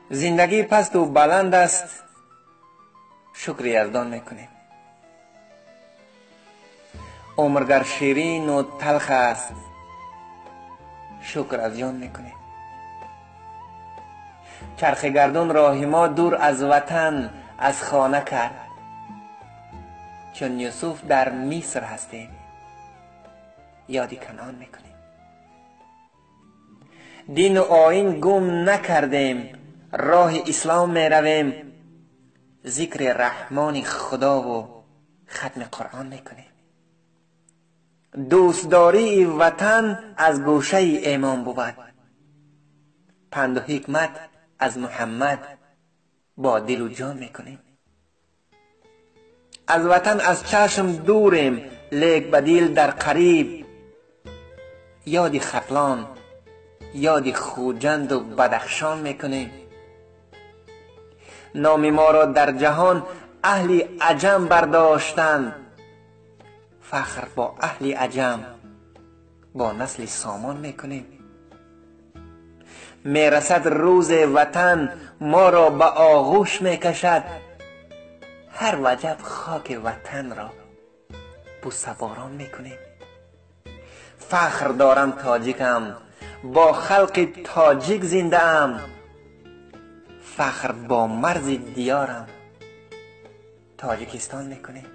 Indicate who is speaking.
Speaker 1: زندگی پست و بلند است، شکر یزدان میکنیم. عمرگر شیرین و تلخ است، شکر از جان میکنیم. چرخ گردون راه ما دور از وطن از خانه کرد، چون یوسف در مصر هستیم یادی کنعان میکنیم. دین و آیین گم نکردیم، راه اسلام میرویم، ذکر رحمان خدا و ختم قرآن میکنیم. دوستداری وطن از گوشه ایمان بود، پند و حکمت از محمد با دل و جان میکنیم. از وطن از چشم دوریم، لیک بدیل در قریب، یادی ختلان یادی خوجند و بدخشان میکنیم. نام ما را در جهان اهل عجم برداشتند، فخر با اهل عجم با نسل سامان میکنیم. میرسد روز وطن ما را به آغوش میکشد، هر وجب خاک وطن را بوسه باران میکنیم. فخر دارم تاجیکم، با خلق تاجیک زنده ام، فخر با مرز دیارم تاجیکستان میکنیم.